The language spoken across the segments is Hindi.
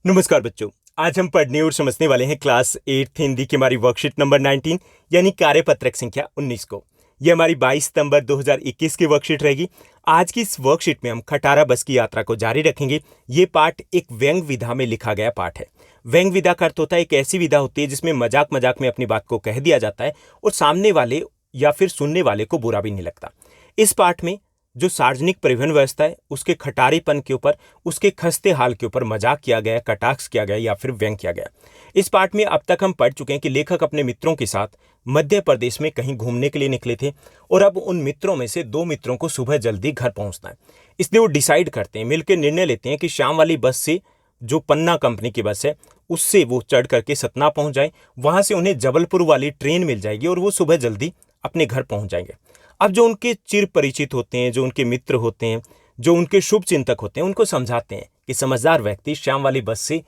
नमस्कार बच्चों। आज हम पढ़ने और समझने वाले हैं क्लास 8 हिंदी की हमारी वर्कशीट नंबर 19 यानी कार्यपत्रक संख्या 19 को। यह हमारी 22 सितंबर 2021 की वर्कशीट रहेगी। आज की इस वर्कशीट में हम खटारा बस की यात्रा को जारी रखेंगे। ये पाठ एक व्यंग विधा में लिखा गया पाठ है। व्यंग विधा का अर्थ होता है एक ऐसी विधा होती है जिसमें मजाक मजाक में अपनी बात को कह दिया जाता है और सामने वाले या फिर सुनने वाले को बुरा भी नहीं लगता। इस पाठ में जो सार्वजनिक परिवहन व्यवस्था है उसके खटारीपन के ऊपर, उसके खस्ते हाल के ऊपर मजाक किया गया, कटाक्ष किया गया या फिर व्यंग किया गया। इस पाठ में अब तक हम पढ़ चुके हैं कि लेखक अपने मित्रों के साथ मध्य प्रदेश में कहीं घूमने के लिए निकले थे और अब उन मित्रों में से 2 मित्रों को सुबह जल्दी घर पहुंचना है। इसलिए वो डिसाइड करते हैं, मिलकर निर्णय लेते हैं कि शाम वाली बस से, जो पन्ना कंपनी की बस है, उससे वो चढ़ करके सतना पहुंच जाए। वहां से उन्हें जबलपुर वाली ट्रेन मिल जाएगी और वो सुबह जल्दी अपने घर पहुंच जाएंगे। अब जो उनके चिर परिचित होते हैं, जो उनके मित्र होते हैं, जो उनके शुभ चिंतक होते हैं, उनको समझाते हैं कि समझदार व्यक्ति शाम वाली बस से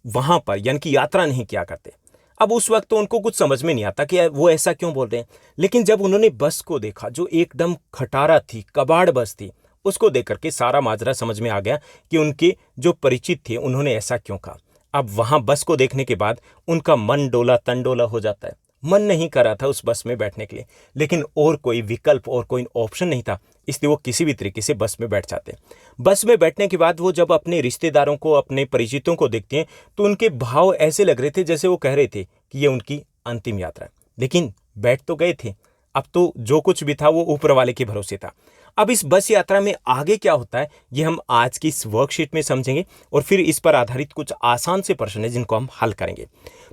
वहां पर यानी कि यात्रा नहीं किया करते। अब उस वक्त तो उनको कुछ समझ में नहीं आता कि वो ऐसा क्यों बोल रहे हैं, लेकिन जब उन्होंने बस को देखा जो एकदम खटारा थी, कबाड़ बस थी, उसको देख करके सारा माजरा समझ में आ गया कि उनके जो परिचित थे उन्होंने ऐसा क्यों कहा। अब वहां बस को देखने के बाद उनका मन डोला तन डोला हो जाता है। मन नहीं कर रहा था उस बस में बैठने के लिए, लेकिन और कोई विकल्प और कोई ऑप्शन नहीं था, इसलिए वो किसी भी तरीके से बस में बैठ जाते। बस में बैठने के बाद वो जब अपने रिश्तेदारों को, अपने परिचितों को देखते हैं तो उनके भाव ऐसे लग रहे थे जैसे वो कह रहे थे कि ये उनकी अंतिम यात्रा है। लेकिन बैठ तो गए थे, अब तो जो कुछ भी था वो ऊपर वाले के भरोसे था। अब इस बस यात्रा में आगे क्या होता है ये हम आज की इस वर्कशीट में समझेंगे और फिर इस पर आधारित कुछ आसान से प्रश्न है जिनको हम हल करेंगे।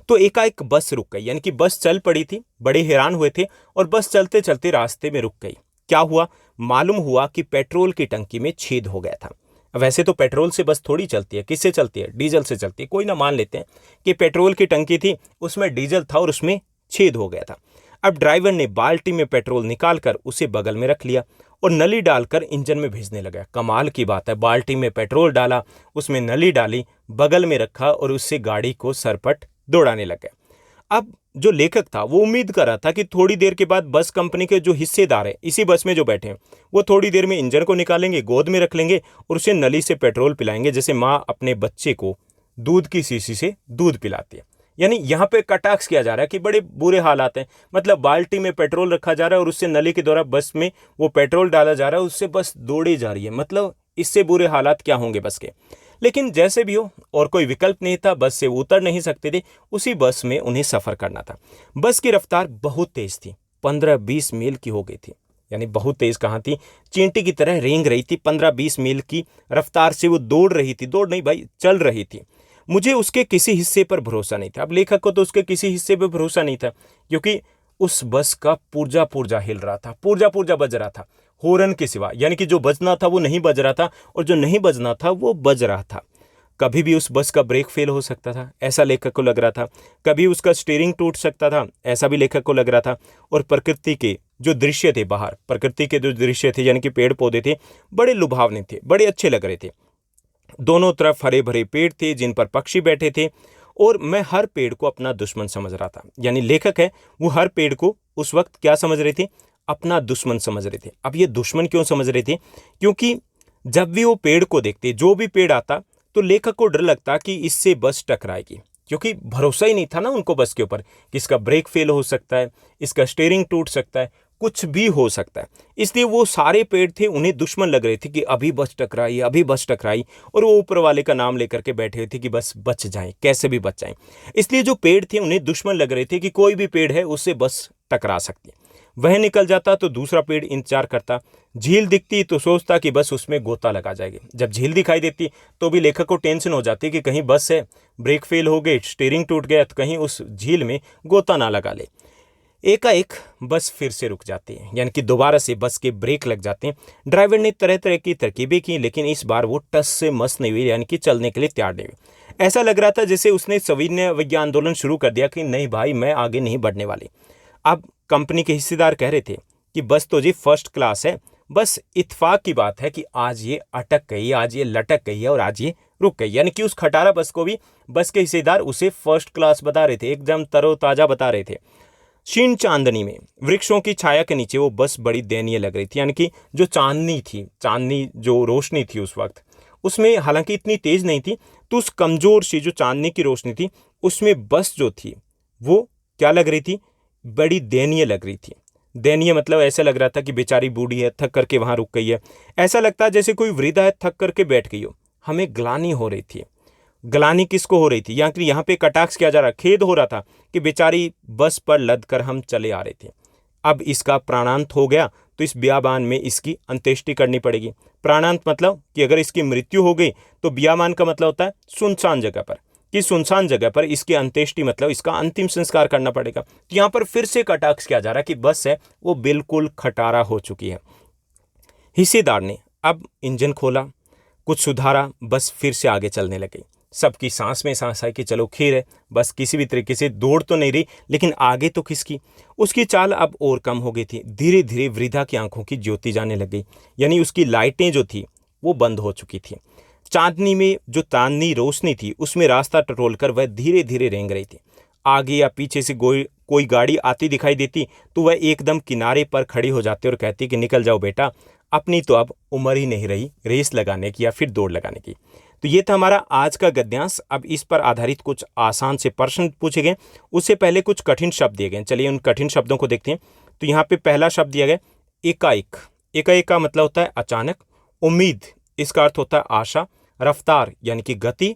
तो एकाएक बस रुक गई, यानी कि बस चल पड़ी थी, बड़े हैरान हुए थे और बस चलते चलते रास्ते में रुक गई। क्या हुआ? मालूम हुआ कि पेट्रोल की टंकी में छेद हो गया था। वैसे तो पेट्रोल से बस थोड़ी चलती है, किससे चलती है? डीजल से चलती है। कोई ना मान लेते हैं कि पेट्रोल की टंकी थी, उसमें डीजल था और उसमें छेद हो गया था। अब ड्राइवर ने बाल्टी में पेट्रोल निकालकर उसे बगल में रख लिया और नली डालकर इंजन में भेजने लगा। कमाल की बात है, बाल्टी में पेट्रोल डाला, उसमें नली डाली, बगल में रखा और उससे गाड़ी को सरपट दौड़ाने लग गया। अब जो लेखक था वो उम्मीद कर रहा था कि थोड़ी देर के बाद बस कंपनी के जो हिस्सेदार हैं, इसी बस में जो बैठे हैं, वो थोड़ी देर में इंजन को निकालेंगे, गोद में रख लेंगे और उसे नली से पेट्रोल पिलाएंगे, जैसे माँ अपने बच्चे को दूध की शीशी से दूध पिलाती है। यानी यहाँ पे कटाक्ष किया जा रहा है कि बड़े बुरे हालात हैं। मतलब बाल्टी में पेट्रोल रखा जा रहा है और उससे नली के द्वारा बस में वो पेट्रोल डाला जा रहा है, उससे बस दौड़ी जा रही है। मतलब इससे बुरे हालात क्या होंगे बस के। लेकिन जैसे भी हो, और कोई विकल्प नहीं था, बस से उतर नहीं सकते थे, उसी बस में उन्हें सफर करना था। बस की रफ्तार बहुत तेज थी, 15-20 मील की हो गई थी। यानी बहुत तेज कहाँ थी, चींटी की तरह रेंग रही थी। 15-20 मील की रफ्तार से वो दौड़ रही थी, दौड़ नहीं भाई, चल रही थी। मुझे उसके किसी हिस्से पर भरोसा नहीं था। अब लेखक को तो उसके किसी हिस्से पर भरोसा नहीं था, क्योंकि उस बस का पुर्जा पुर्जा हिल रहा था, पुर्जा पुर्जा बज रहा था, हॉर्न के सिवा। यानी कि जो बजना था वो नहीं बज रहा था और जो नहीं बजना था वो बज रहा था। कभी भी उस बस का ब्रेक फेल हो सकता था, ऐसा लेखक को लग रहा था। कभी उसका स्टीयरिंग टूट सकता था, ऐसा भी लेखक को लग रहा था। और प्रकृति के जो दृश्य थे बाहर, प्रकृति के जो दृश्य थे यानी कि पेड़ पौधे थे, बड़े लुभावने थे, बड़े अच्छे लग रहे थे। दोनों तरफ हरे भरे पेड़ थे जिन पर पक्षी बैठे थे और मैं हर पेड़ को अपना दुश्मन समझ रहा था। यानी लेखक है वो हर पेड़ को उस वक्त क्या समझ रहे थे? अपना दुश्मन समझ रहे थे। अब ये दुश्मन क्यों समझ रहे थे? क्योंकि जब भी वो पेड़ को देखते, जो भी पेड़ आता, तो लेखक को डर लगता कि इससे बस टकराएगी, क्योंकि भरोसा ही नहीं था ना उनको बस के ऊपर कि इसका ब्रेक फेल हो सकता है, इसका स्टीयरिंग टूट सकता है, कुछ भी हो सकता है। इसलिए वो सारे पेड़ थे उन्हें दुश्मन लग रहे थे कि अभी बस टकराई, अभी बस टकराई, और वो ऊपर वाले का नाम लेकर के बैठे हुए थे कि बस बच जाएं, कैसे भी बच जाएं। इसलिए जो पेड़ थे उन्हें दुश्मन लग रहे थे कि कोई भी पेड़ है उससे बस टकरा सकती है। वह निकल जाता तो दूसरा पेड़ इंतजार करता। झील दिखती तो सोचता कि बस उसमें गोता लगा जाएगी। जब झील दिखाई देती तो भी लेखक को टेंशन हो जाती कि कहीं बस है, ब्रेक फेल हो गए, स्टीयरिंग टूट गया, तो कहीं उस झील में गोता ना लगा ले। एकाएक बस फिर से रुक जाती है, यानी कि दोबारा से बस के ब्रेक लग जाते हैं। ड्राइवर ने तरह तरह की तरकीबें की, लेकिन इस बार वो टस से मस नहीं हुई, यानी कि चलने के लिए तैयार नहीं हुई। ऐसा लग रहा था जैसे उसने सविनय विज्ञान आंदोलन शुरू कर दिया कि नहीं भाई, मैं आगे नहीं बढ़ने वाली। अब कंपनी के हिस्सेदार कह रहे थे कि बस तो जी फर्स्ट क्लास है, बस इत्तेफाक की बात है कि आज ये अटक गई, आज ये लटक गई है और आज ये रुक गई। यानी कि उस खटारा बस को भी बस के हिस्सेदार उसे फर्स्ट क्लास बता रहे थे, एकदम तरोताजा बता रहे थे। क्षीण चांदनी में वृक्षों की छाया के नीचे वो बस बड़ी दयनीय लग रही थी। यानी कि जो चांदनी थी, चांदनी जो रोशनी थी उस वक्त, उसमें हालांकि इतनी तेज नहीं थी, तो उस कमजोर सी जो चांदनी की रोशनी थी उसमें बस जो थी वो क्या लग रही थी, बड़ी दयनीय लग रही थी। दयनीय मतलब ऐसा लग रहा था कि बेचारी बूढ़ी है, थक करके वहां रुक गई है। ऐसा लगता है जैसे कोई वृद्धा है, थक करके बैठ गई हो। हमें ग्लानि हो रही थी। ग्लानि किसको हो रही थी, यहाँ पे कटाक्ष किया जा रहा, खेद हो रहा था कि बेचारी बस पर लद कर हम चले आ रहे थे, अब इसका प्राणांत हो गया तो इस बियाबान में इसकी अंत्येष्टि करनी पड़ेगी। प्राणांत मतलब कि अगर इसकी मृत्यु हो गई तो बियाबान का मतलब होता है सुनसान जगह पर, कि सुनसान जगह पर इसकी अंत्येष्टि मतलब इसका अंतिम संस्कार करना पड़ेगा। तो यहाँ पर फिर से कटाक्ष किया जा रहा है कि बस है वो बिल्कुल खटारा हो चुकी है। हिस्सेदार ने अब इंजन खोला, कुछ सुधारा, बस फिर से आगे चलने लगी। सबकी सांस में सांस आई कि चलो खैर है, बस किसी भी तरीके से दौड़ तो नहीं रही लेकिन आगे तो खिसकी। उसकी चाल अब और कम हो गई थी। धीरे धीरे वृद्धा की आंखों की ज्योति जाने लग गई, यानी उसकी लाइटें जो थी वो बंद हो चुकी थी। चांदनी में जो चांदनी रोशनी थी उसमें रास्ता टटोल कर वह धीरे धीरे रेंग रही थी। आगे या पीछे से कोई गाड़ी आती दिखाई देती तो वह एकदम किनारे पर खड़ी हो जाती और कहती कि निकल जाओ बेटा, अपनी तो अब उम्र ही नहीं रही रेस लगाने की या फिर दौड़ लगाने की। तो ये था हमारा आज का गद्यांश। अब इस पर आधारित कुछ आसान से प्रश्न पूछे गए, उससे पहले कुछ कठिन शब्द दिए गए। चलिए उन कठिन शब्दों को देखते हैं। तो यहाँ पे पहला शब्द दिया गया एकाएक। एकाएक का मतलब होता है अचानक। उम्मीद, इसका अर्थ होता है आशा। रफ्तार यानी कि गति,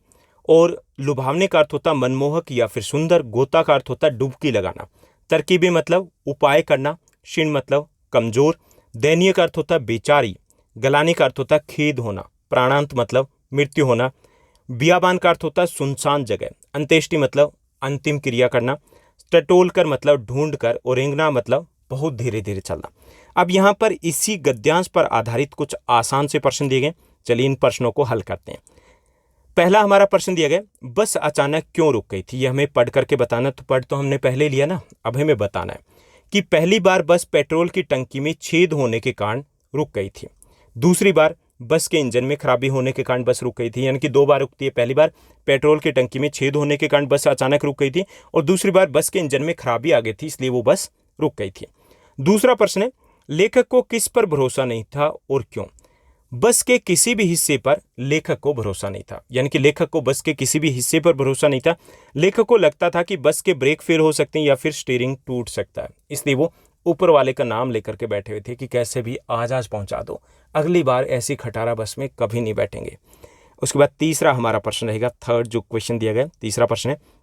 और लुभावने का अर्थ होता है मनमोहक या फिर सुंदर। गोता का अर्थ होता है डुबकी लगाना। तरकीबी मतलब उपाय करना। क्षीण मतलब कमजोर। दयनीय का अर्थ होता है बेचारी। गलाने का अर्थ होता है खेद होना। प्राणांत मतलब मृत्यु होना। बियाबान का अर्थ होता है सुनसान जगह। अंत्येष्टि मतलब अंतिम क्रिया करना। टटोल कर मतलब ढूंढ कर, और रेंगना मतलब बहुत धीरे धीरे चलना। अब यहाँ पर इसी गद्यांश पर आधारित कुछ आसान से प्रश्न दिए गए। चलिए इन प्रश्नों को हल करते हैं। पहला हमारा प्रश्न दिया गया बस अचानक क्यों रुक गई थी। यह हमें पढ़ करके बताना, तो पढ़ तो हमने पहले लिया ना, अब हमें बताना है कि पहली बार बस पेट्रोल की टंकी में छेद होने के कारण रुक गई थी। दूसरी बार बस के इंजन में खराबी होने के कारण बस रुक गई थी, यानी कि 2 बार रुकती है। पहली बार पेट्रोल की टंकी में छेद होने के कारण बस अचानक रुक गई थी, और दूसरी बार बस के इंजन में खराबी आ गई थी इसलिए वो बस रुक गई थी। दूसरा प्रश्न है लेखक को किस पर भरोसा नहीं था और क्यों। बस के किसी भी हिस्से पर लेखक को भरोसा नहीं था, यानी कि लेखक को बस के किसी भी हिस्से पर भरोसा नहीं था। लेखक को लगता था कि बस के ब्रेक फेल हो सकते हैं या फिर स्टीयरिंग टूट सकता है, इसलिए वो ऊपर वाले का नाम लेकर के बैठे हुए थे कि कैसे भी आज पहुंचा दो, अगली बार ऐसी खटारा बस में कभी नहीं बैठेंगे। उसके बाद तीसरा हमारा प्रश्न रहेगा, थर्ड जो क्वेश्चन दिया गया, तीसरा प्रश्न है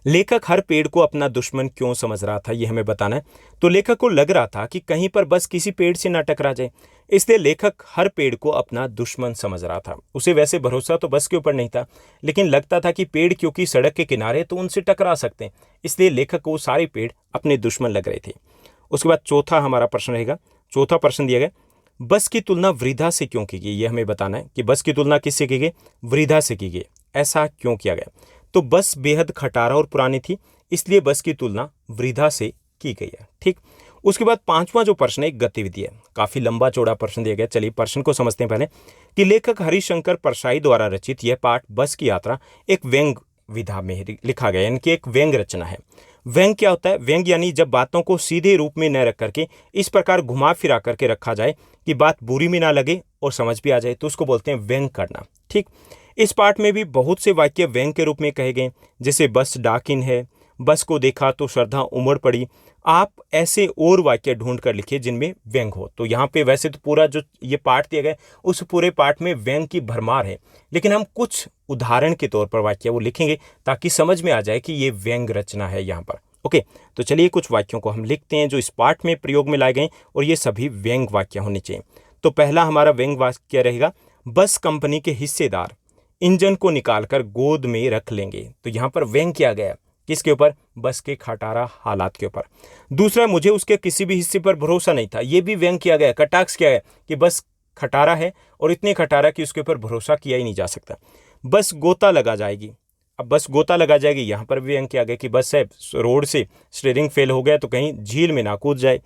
लेखक हर पेड़ को अपना दुश्मन क्यों समझ रहा था, यह हमें बताना है। तो लेखक को लग रहा था कि कहीं पर बस किसी पेड़ से ना टकरा जाए, इसलिए लेखक हर पेड़ को अपना दुश्मन समझ रहा था। उसे वैसे भरोसा तो बस के ऊपर नहीं था, लेकिन लगता था कि पेड़ क्योंकि सड़क के किनारे तो उनसे टकरा सकते हैं, इसलिए लेखक को सारे पेड़ अपने दुश्मन लग रहे थे। उसके बाद चौथा हमारा प्रश्न रहेगा, चौथा प्रश्न दिया गया बस की तुलना वृद्धा से क्यों की गई, यह हमें बताना है कि बस की तुलना किससे की गई, वृद्धा से की गई। ऐसा क्यों किया गया, तो बस बेहद खटारा और पुरानी थी, इसलिए बस की तुलना वृद्धा से की गई है। ठीक। उसके बाद पांचवा जो प्रश्न है एक गतिविधि है, काफी लंबा चौड़ा प्रश्न दिया गया। चलिए प्रश्न को समझते हैं पहले कि लेखक हरिशंकर परसाई द्वारा रचित यह पाठ बस की यात्रा एक व्यंग विधा में लिखा गया, यानी कि एक व्यंग रचना है। व्यंग क्या होता है, व्यंग यानी जब बातों को सीधे रूप में न रख करके इस प्रकार घुमा फिरा करके रखा जाए कि बात बुरी भी ना लगे और समझ भी आ जाए, तो उसको बोलते हैं व्यंग करना। ठीक। इस पाठ में भी बहुत से वाक्य व्यंग के रूप में कहे गए, जैसे बस डाकिन है, बस को देखा तो श्रद्धा उमड़ पड़ी। आप ऐसे और वाक्य ढूंढ कर लिखिए जिनमें व्यंग हो। तो यहाँ पे वैसे तो पूरा जो ये पाठ दिया गया उस पूरे पाठ में व्यंग की भरमार है, लेकिन हम कुछ उदाहरण के तौर पर वाक्य वो लिखेंगे ताकि समझ में आ जाए कि ये व्यंग रचना है यहाँ पर। ओके, तो चलिए कुछ वाक्यों को हम लिखते हैं जो इस पाठ में प्रयोग में लाए गए, और ये सभी व्यंग वाक्य होने चाहिए। तो पहला हमारा व्यंग वाक्य रहेगा, बस कंपनी के हिस्सेदार इंजन को निकालकर गोद में रख लेंगे। तो यहाँ पर व्यंग किया गया किसके ऊपर, बस के खटारा हालात के ऊपर। दूसरा, मुझे उसके किसी भी हिस्से पर भरोसा नहीं था, ये भी व्यंग किया गया, कटाक्ष किया गया कि बस खटारा है और इतनी खटारा कि उसके ऊपर भरोसा किया ही नहीं जा सकता। बस गोता लगा जाएगी, अब बस गोता लगा जाएगी, यहाँ पर भी व्यंग किया गया कि बस है रोड से स्टीयरिंग फेल हो गया तो कहीं झील में ना कूद जाए।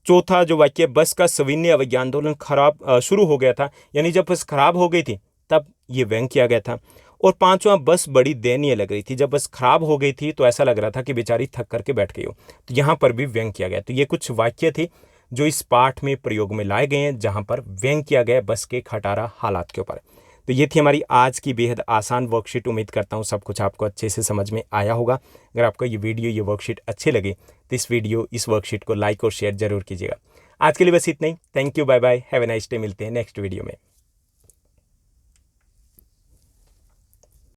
चौथा जो वाक्य, बस का सविनय अवज्ञा आंदोलन खराब शुरू हो गया था, यानी जब बस खराब हो गई थी तब ये व्यंग किया गया था। और पांचवा, बस बड़ी दयनीय लग रही थी, जब बस खराब हो गई थी तो ऐसा लग रहा था कि बेचारी थक करके बैठ गई हो, तो यहाँ पर भी व्यंग किया गया। तो ये कुछ वाक्य थे जो इस पाठ में प्रयोग में लाए गए हैं जहां पर व्यंग किया गया बस के खटारा हालात के ऊपर। तो ये थी हमारी आज की बेहद आसान वर्कशीट। उम्मीद करता हूँ सब कुछ आपको अच्छे से समझ में आया होगा। अगर आपको ये वीडियो, ये वर्कशीट अच्छे लगे तो इस वर्कशीट को लाइक और शेयर जरूर कीजिएगा। आज के लिए बस इतना ही। Thank you, bye bye, have a nice day. मिलते हैं नेक्स्ट वीडियो में।